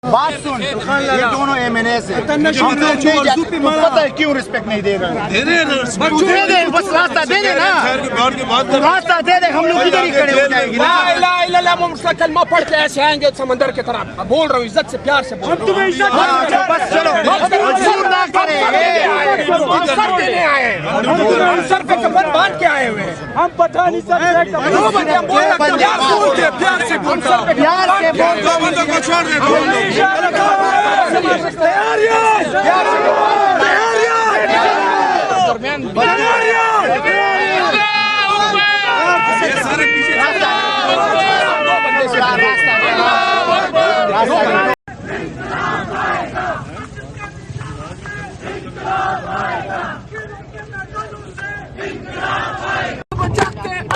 بات سن یہ دونوں MNA سے ہم لوگ نہیں جاتے تو پتہ ہے کیوں رسپیکٹ نہیں دے رہے دے دے بس راستہ دے دے نا راستہ دے دے ہم لوگ ادھر ہی کھڑے ہو جائیں گے لا الہ الا اللہ محمد کلمہ پڑھ کے ایسے آئیں گے سمندر کی طرف بول رہا ہوں عزت سے پیار سے بول رہا ہوں بس چلو حضور نہ کریں ہم سر دینے آئے ہم سر پہ کفن باندھ کے آئے ہوئے ہم پتہ نہیں سر پیار سے بول پیار سے بول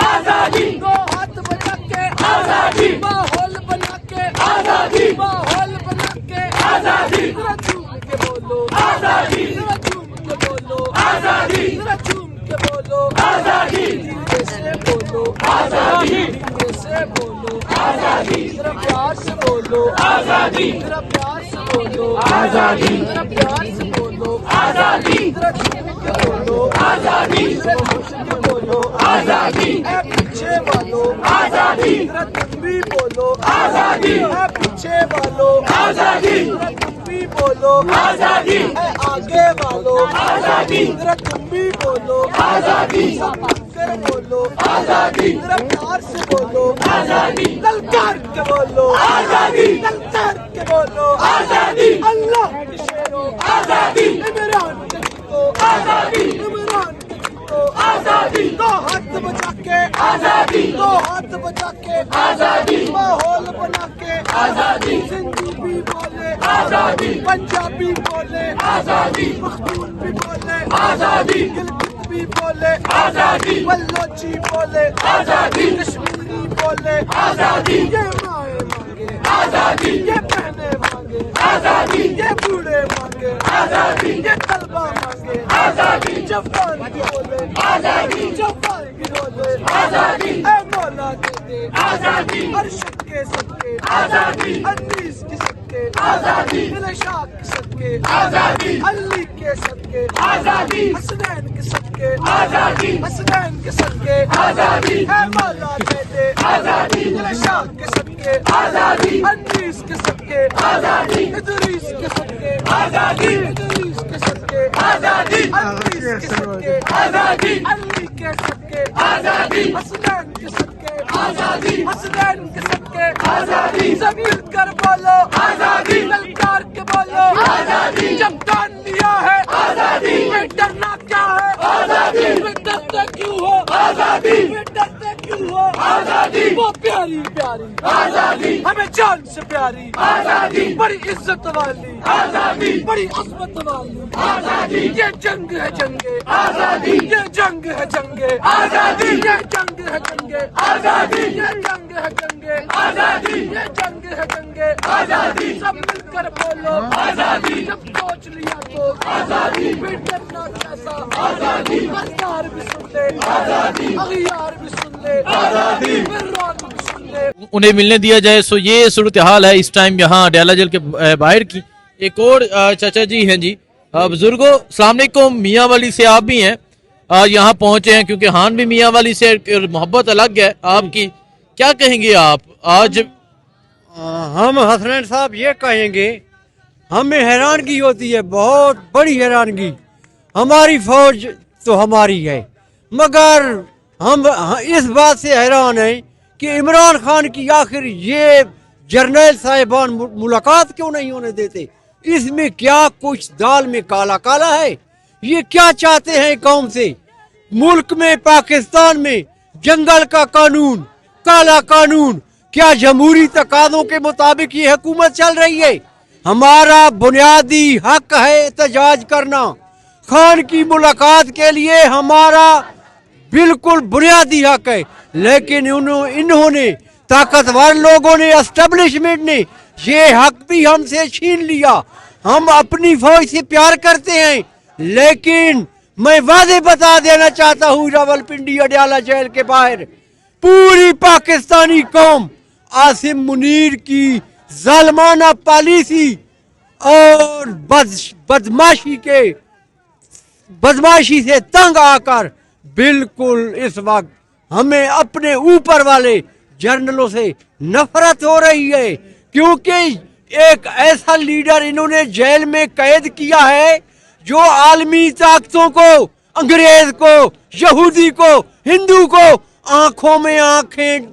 آزادی دو ہاتھ بچا کے آزادی ماحول بنا کے آزادی ماحول بنا کے آزادی ذرا جھوم کے بولو آزادی ذرا جھوم کے بولو آزادی ذرا جھوم کے بولو آزادی دل سے بولو آزادی دل سے بولو آزادی ذرا پیار سے بولو آزادی ذرا پیار سے بولو آزادی ذرا پیار سے بولو آزادی ذرا جھوم کے بولو آزادی ذرا جھوم کے بولو آزادی اے پیچھے والو آزادی ذرا تم بھی بولو آزادی اے پیچھے والو آزادی ذرا تم بھی بولو آزادی اے آگے والو آزادی ذرا تم بھی بولو آزادی سب کر بولو آزادی ذرا پیار سے بولو آزادی للکار کے بولو آزادی للکار کے بولو آزادی اللہ کے شیرو آزادی عمران کے جیتو آزادی عمران کے جیتو آزادی دو ہاتھ بچا کے آزادی دو ہاتھ بچا کے آزادی ماحول بنا کے آزادی سندھی بھی بولے آزادی پنجابی بولے آزادی مختور بھی بولے آزادی گلگت بھی بولے آزادی بلوچی بولے آزادی کشمیری بولے آزادی یہ مائیں مانگے آزادی یہ بہنیں مانگے آزادی یہ بوڑھے مانگے آزادی یہ طلبہ مانگے آزادی جوان بولے آزادی جوان بولے آزادی اے مولا دے دے آزادی ارشد کے صدقے آزادی انیس کے صدقے آزادی دل شاہ کے صدقے آزادی علی کے صدقے آزادی حسنین کے صدقے آزادی حسنین کے صدقے آزادی اے مولا دے دے آزادی دل شاہ کے صدقے آزادی انیس کے صدقے آزادی ادریس کے صدقے آزادی ادریس کے صدقے آزادی انیس کے صدقے آزادی علی کے صدقے آزادی حسنین کے صدقے آزادی حسنین کے صدقے آزادی سب مل کر بولو آزادی للکار کے بولو آزادی جب کان لیا ہے آزادی میں ڈرنا کیا ہے آزادی میں ڈرتے کیوں ہو آزادی میں ڈرتے کیوں ہو آزادی وہ پیاری پیاری آزادی ہمیں جان سے پیاری آزادی بڑی عزت والی آزادی بڑی عظمت والی آزادی یہ جنگ ہے جنگ آزادی یہ جنگ ہے جنگ آزادی یہ جنگ ہے جنگ آزادی یہ جنگ ہے جنگ آزادی یہ جنگ ہے جنگ آزادی سب مل کر بولو آزادی جب سوچ لیا تو آزادی پھر ڈرنا کیسا آزادی اختیار بھی سن لے آزادی اغیار بھی سن لے آزادی پھر رون بھی سن لے انہیں ملنے دیا جائے. سو یہ صورتحال ہے اس ٹائم یہاں اڈیالہ جیل کے باہر کی. ایک اور چچا جی ہیں جی بزرگوں السلام علیکم. میاں والی سے آپ بھی ہیں یہاں پہنچے ہیں کیونکہ ہان بھی میاں والی سے محبت الگ ہے آپ کی. کیا کہیں گے آپ آج؟ ہم حسنین صاحب یہ کہیں گے ہمیں حیرانگی ہوتی ہے بہت بڑی حیرانگی. ہماری فوج تو ہماری ہے مگر ہم اس بات سے حیران ہیں کہ عمران خان کی آخر یہ جرنیل صاحبان ملاقات کیوں نہیں ہونے دیتے. اس میں کیا کچھ دال میں کالا کالا ہے. یہ کیا چاہتے ہیں قوم سے؟ ملک میں پاکستان میں جنگل کا قانون کالا قانون کیا جمہوری تقاضوں کے مطابق یہ حکومت چل رہی ہے؟ ہمارا بنیادی حق ہے احتجاج کرنا. خان کی ملاقات کے لیے ہمارا بالکل بنیادی حق ہے لیکن انہوں نے طاقتور لوگوں نے اسٹیبلشمنٹ نے یہ حق بھی ہم سے چھین لیا. ہم اپنی فوج سے پیار کرتے ہیں لیکن میں واضح بتا دینا چاہتا ہوں راولپنڈی اڈیالہ جیل کے باہر پوری پاکستانی قوم عاصم منیر کی जालमाना पॉलिसी और बदमाशी से तंग आकर बिल्कुल इस वक्त हमें अपने ऊपर वाले जर्नलों से नफरत हो रही है, क्योंकि एक ऐसा लीडर इन्होंने जेल में कैद किया है जो आलमी ताकतों को, अंग्रेज को, यहूदी को, हिंदू को आंखों में आंखें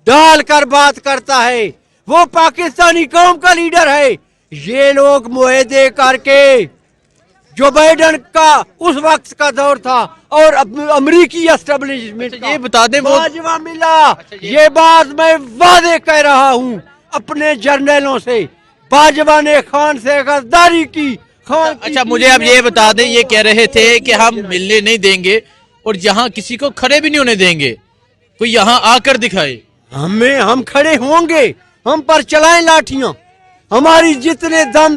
डालकर बात करता है। वो पाकिस्तानी कौम का लीडर है। ये लोग मुआहदे करके, जो बाइडन का उस वक्त का दौर था और अमरीकी एस्टेब्लिशमेंट ये बता दें वो बाजवा मिला। ये बात मैं वादे कह रहा हूँ अपने जर्नलों से। बाजवा ने खान से गद्दारी की। अच्छा, मुझे आप ये बता दें, ये कह रहे थे कि हम मिलने नहीं देंगे और यहाँ किसी को खड़े भी नहीं होने देंगे, कोई यहाँ आकर दिखाए। हम खड़े होंगे, हम पर चलाएं लाठियां। हमारी जितने दम,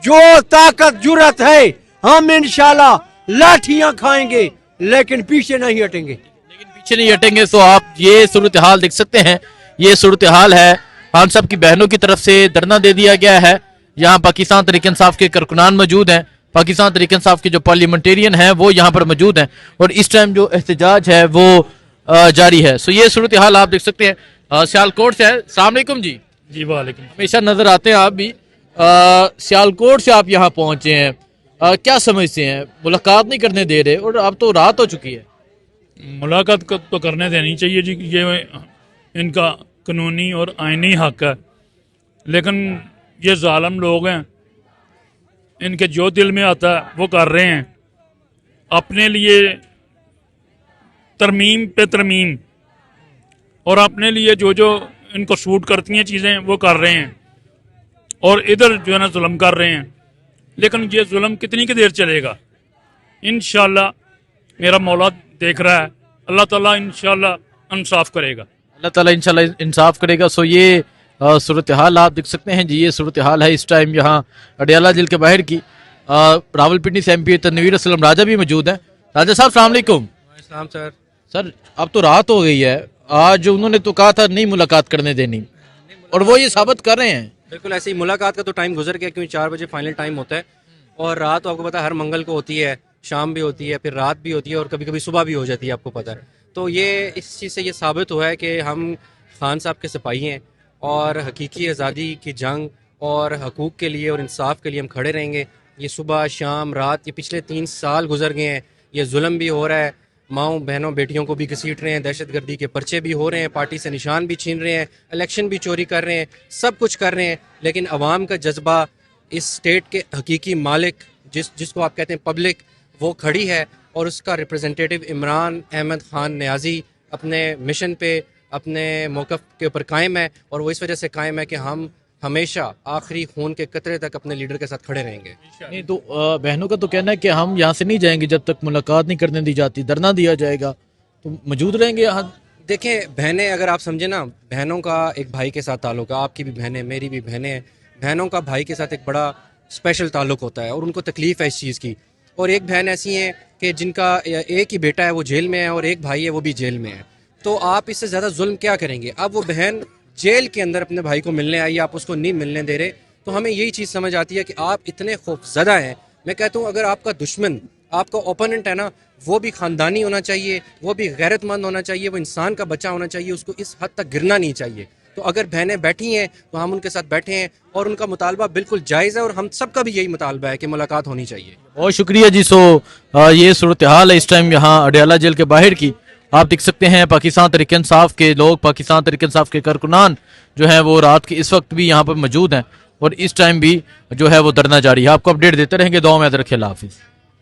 जो ताकत, जुर्रत है, हम इंशाल्लाह लाठियां खाएंगे, लेकिन पीछे नहीं हटेंगे। तो आप ये सूरत हाल देख सकते हैं। ये सूरत हाल है। खान साहब की बहनों की तरफ से धरना दे दिया गया है। यहाँ पाकिस्तान तहरीक इंसाफ के कारकुनान मौजूद हैं, पाकिस्तान तहरीक इंसाफ के जो पार्लियामेंटेरियन हैं वो यहाँ पर मौजूद हैं, और इस टाइम जो एहतजाज है वो जारी है। सो ये सूरत हाल आप देख सकते हैं। सियालकोट से है। अस्सलाम वालेकुम जी। जी वालेकुम। हमेशा नजर आते हैं आप भी। सियालकोट से आप यहाँ पहुंचे हैं, क्या समझते हैं? मुलाकात नहीं करने दे रहे और अब तो रात हो चुकी है। मुलाकात तो करने देनी चाहिए जी, ये इनका कानूनी और आईनी हक है, लेकिन ये जालिम लोग हैं, इनके जो दिल में आता है वो कर रहे हैं। अपने लिए तरमीम पे तरमीम और अपने लिए जो जो इनको सूट करती हैं चीज़ें वो कर रहे हैं, और इधर जो है ना जुल्म कर रहे हैं। लेकिन ये जुल्म कितनी की देर चलेगा? इंशाल्लाह मेरा मौला देख रहा है, अल्लाह ताला इंशाल्लाह इंसाफ करेगा। अल्लाह ताला इंशाल्लाह इंसाफ करेगा। सो ये सूरत हाल आप देख सकते हैं जी। ये सूरत हाल है इस टाइम यहाँ अडियाला जेल के बाहर की। रावलपिंडी से MP तनवीर असलम राजा भी मौजूद हैं। राजा साहब अस्सलाम वालेकुम। सर अब तो रात हो गई है, आज उन्होंने तो कहा था नहीं मुलाकात करने देनी, और वो ये साबित कर रहे हैं। बिल्कुल ऐसे ही मुलाकात का तो टाइम गुजर गया, क्योंकि 4 बजे फाइनल टाइम होता है, और रात तो आपको पता है हर मंगल को होती है, शाम भी होती है, फिर रात भी होती है, और कभी कभी सुबह भी हो जाती है, आपको पता है। तो ये इस चीज़ से ये साबित हुआ है कि हम खान साहब के सिपाही हैं, और हकीकी आज़ादी की जंग और हकूक़ के लिए और इंसाफ के लिए हम खड़े रहेंगे। ये सुबह शाम रात, ये पिछले 3 साल गुजर गए हैं, ये जुल्म भी हो रहा है, माँओं बहनों बेटियों को भी घसीट रहे हैं, दहशतगर्दी के पर्चे भी हो रहे हैं, पार्टी से निशान भी छीन रहे हैं, इलेक्शन भी चोरी कर रहे हैं, सब कुछ कर रहे हैं, लेकिन अवाम का जज्बा, इस स्टेट के हकीकी मालिक जिसको आप कहते हैं पब्लिक, वो खड़ी है, और उसका रिप्रेजेंटेटिव इमरान अहमद खान नियाज़ी अपने मिशन पे, अपने मौक़िफ़ के ऊपर कायम है, और वो इस वजह से कायम है कि हम हमेशा आखिरी खून के कतरे तक अपने लीडर के साथ खड़े रहेंगे। नहीं तो बहनों का तो कहना है कि हम यहाँ से नहीं जाएंगे जब तक मुलाकात नहीं करने दी जाती, धरना दिया जाएगा, तो मौजूद रहेंगे यहाँ। देखें, बहनें अगर आप समझे ना, बहनों का एक भाई के साथ ताल्लुक है, आपकी भी बहनें, मेरी भी बहनें हैं, बहनों का भाई के साथ एक बड़ा स्पेशल ताल्लुक होता है, और उनको तकलीफ़ है इस चीज़ की। और एक बहन ऐसी हैं कि जिनका एक ही बेटा है वो जेल में है, और एक भाई है वो भी जेल में है, तो आप इससे ज़्यादा जुल्म क्या करेंगे? अब वो बहन जेल के अंदर अपने भाई को मिलने आई, आप उसको नहीं मिलने दे रहे, तो हमें यही चीज़ समझ आती है कि आप इतने खौफज़दा हैं। मैं कहता हूँ अगर आपका दुश्मन, आपका ओपोनेंट है ना, वो भी ख़ानदानी होना चाहिए, वो भी गैरतमंद होना चाहिए, वो इंसान का बच्चा होना चाहिए, उसको इस हद तक गिरना नहीं चाहिए। तो अगर बहनें बैठी हैं तो हम उनके साथ बैठे हैं, और उनका मुतालबा बिल्कुल जायज़ है, और हम सब का भी यही मुतालबा है कि मुलाकात होनी चाहिए। बहुत शुक्रिया जी। सो ये सूरत हाल है इस टाइम यहाँ अडियाला जेल के बाहर की। आप देख सकते हैं पाकिस्तान तहरीक इंसाफ के लोग, पाकिस्तान तहरीक इंसाफ के कारकुनान जो है वो रात के इस वक्त भी यहाँ पर मौजूद हैं, और इस टाइम भी जो है वो धरना जारी है। आपको अपडेट देते रहेंगे। दुआ में याद रखिए। अल्लाह हाफिज़।